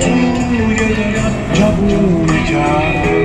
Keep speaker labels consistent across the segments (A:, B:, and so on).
A: توی دلم جوونه کرد.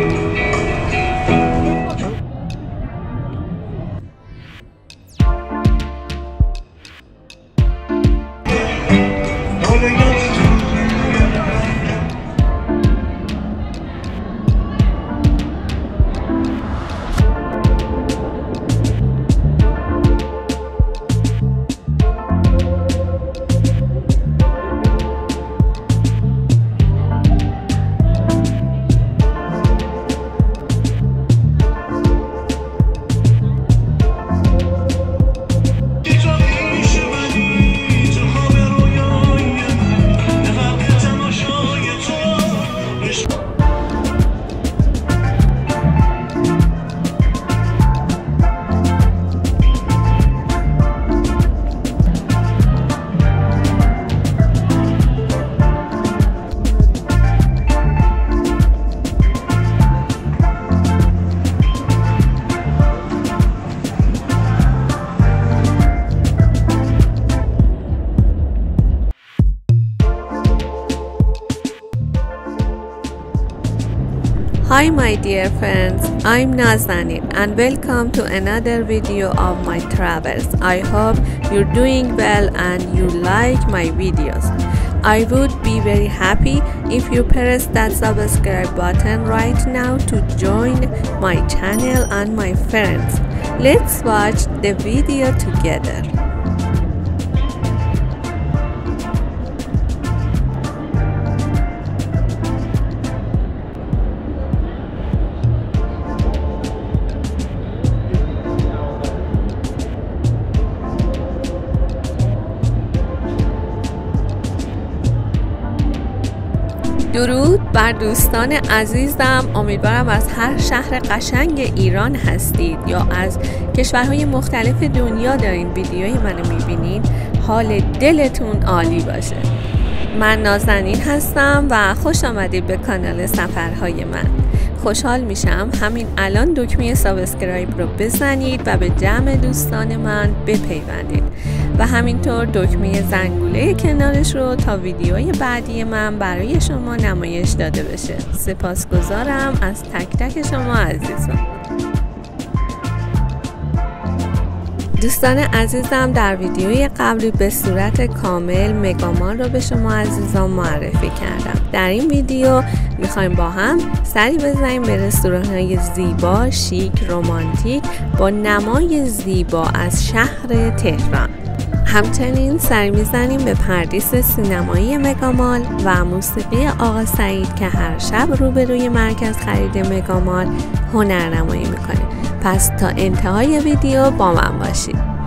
B: Hi my dear friends, I'm Nazanin and welcome to another video of my travels. I hope you're doing well and you like my videos. I would be very happy if you press that subscribe button right now to join my channel and my friends. Let's watch the video together. درود بر دوستان عزیزم، امیدوارم از هر شهر قشنگ ایران هستید یا از کشورهای مختلف دنیا دارین ویدیوی منو میبینین حال دلتون عالی باشه. من نازنین هستم و خوش آمدید به کانال سفرهای من. خوشحال میشم همین الان دکمه سابسکرایب رو بزنید و به جمع دوستان من بپیوندید و همینطور دکمه زنگوله کنارش رو تا ویدیوهای بعدی من برای شما نمایش داده بشه. سپاسگزارم از تک تک شما عزیزان. دوستان عزیزم، در ویدیوی قبلی به صورت کامل مگامال رو به شما عزیزان معرفی کردم. در این ویدیو میخوایم با هم سری بزنیم به رستوران‌های زیبا، شیک، رمانتیک با نمای زیبا از شهر تهران. همچنین سری میزنیم به پردیس سینمایی مگامال و موسیقی آقا سعید که هر شب روبروی مرکز خرید مگامال هنرنمایی میکنه. پس تا انتهای ویدیو با من باشید.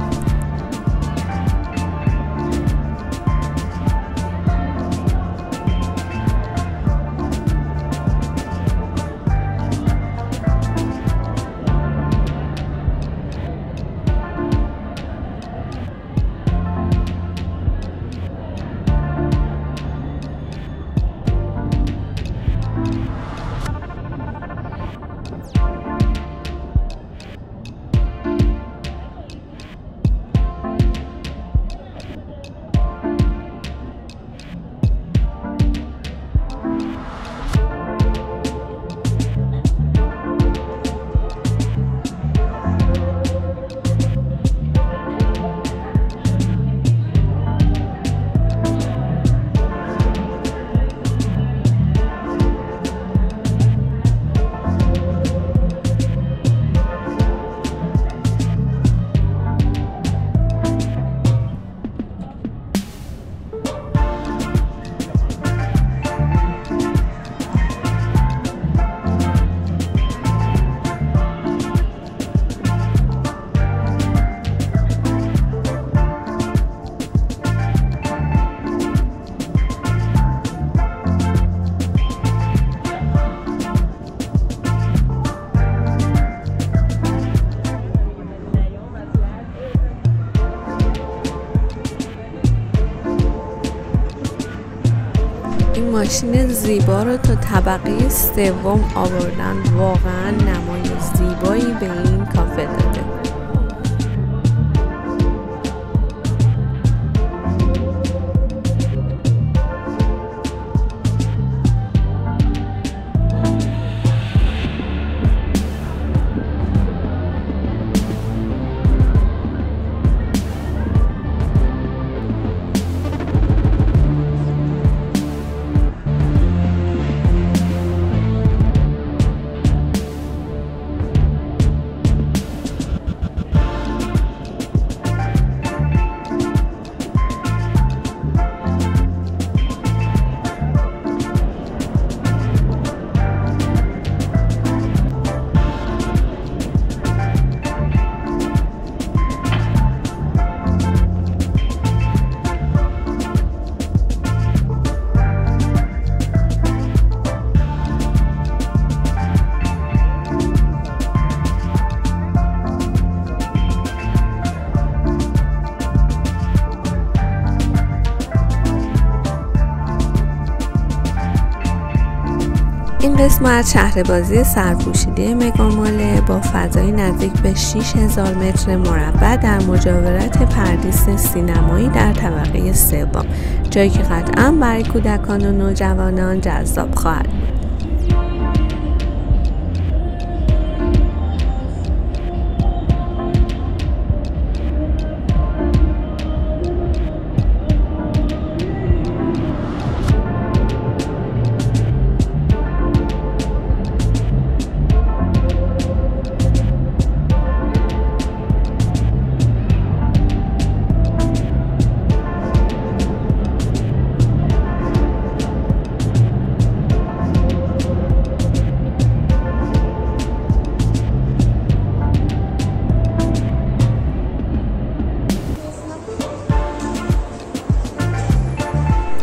B: ماشین زیبا رو تا طبقه سوم آوردن، واقعا نمای زیبایی به این کافه داده. این قسمت شهربازی سرپوشیده مگاماله با فضای نزدیک به 6000 متر مربع در مجاورت پردیس سینمایی در طبقه سوم، جایی که قطعاً برای کودکان و نوجوانان جذاب خواهد بود.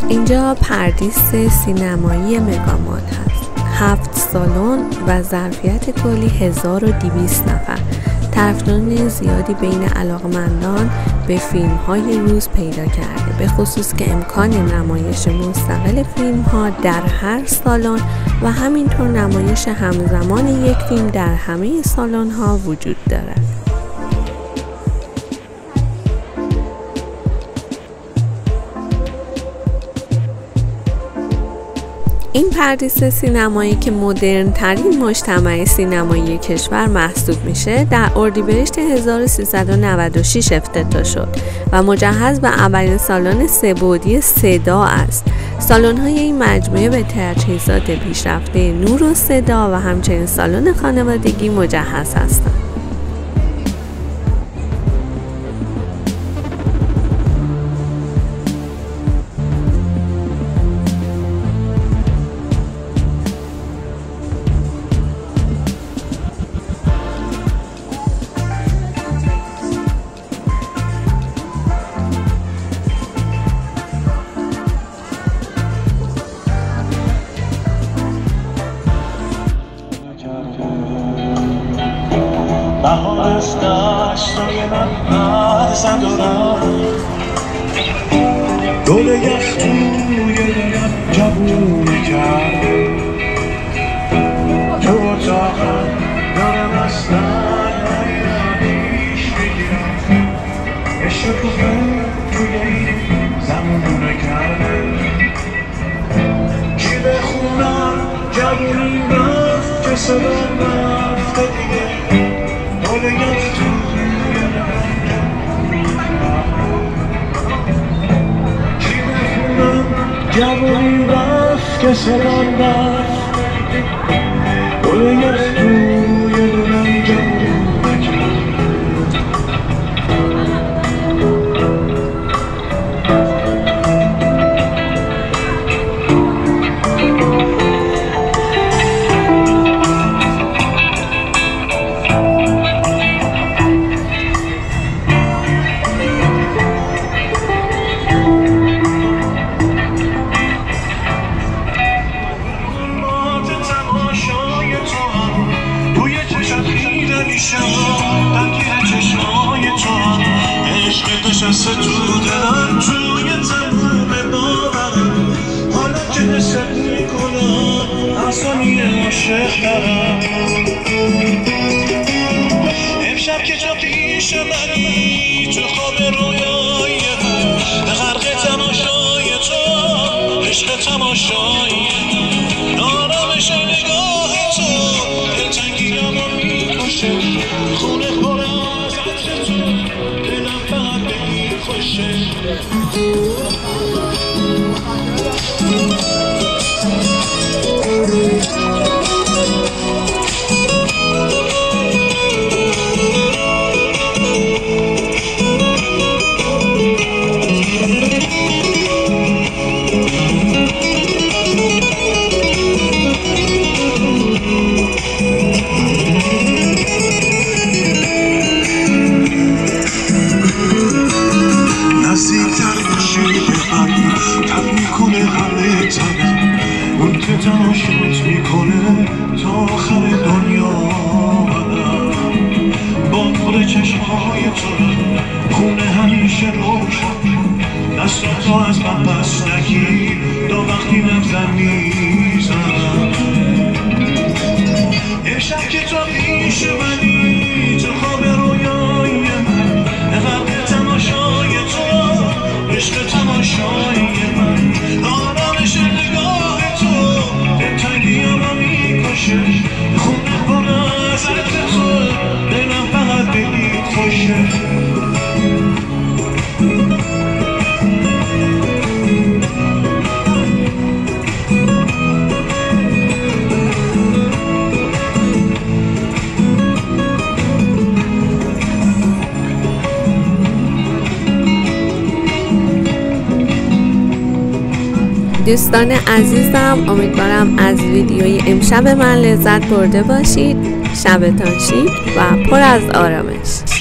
B: اینجا پردیس سینمایی مگامال هست. 7 سالن و ظرفیت کلی 1200 نفر. طرفداران زیادی بین علاقمندان به فیلم‌های روز پیدا کرده، به خصوص که امکان نمایش مستقل فیلم‌ها در هر سالن و همینطور نمایش همزمان یک فیلم در همه سالن‌ها وجود دارد. این پردیس سینمایی که مدرن ترین مجتمع سینمایی کشور محسوب میشه، در اردیبهشت 1396 افتتاح شد و مجهز به اولین سالن سه‌بعدی صدا است. سالن‌های این مجموعه به تجهیزات پیشرفته نور و صدا و همچنین سالن خانوادگی مجهز هستند.
A: بهار از دستای من مغزم دارم، گل یخ توی دلم جوونه کرد، تو اتاقم دارم از تنهایی پیش بگیرم، عشق کوفه توی این زمونه کرده، چی بخونم جوونی رفت که صدام رفته دیگه، جوانی رفت که صدام رفت، گل یخ توی دلم جوونه کرد. نشسته تو دلم توی تموم باورم، حالا که حست میکنم افسانه عاشق دارم. امشب که تو پیش منی تو خواب رویای من، به غرق تماشای تو عشق تماشای من، آرامش نگاه تو دلتنگیامو میکشه، خونه پر از عطر تو دلم فقط به این خوشه. تماشات میکنه تا آخر دنیا، با نور چشمهای تو خونه همیشه روشن، دستاتو از من بس نگیر تا وقتی نبزن میزن.
B: دوستان عزیزم، امیدوارم از ویدیوی امشب من لذت برده باشید. شبتان شیک و پر از آرامش.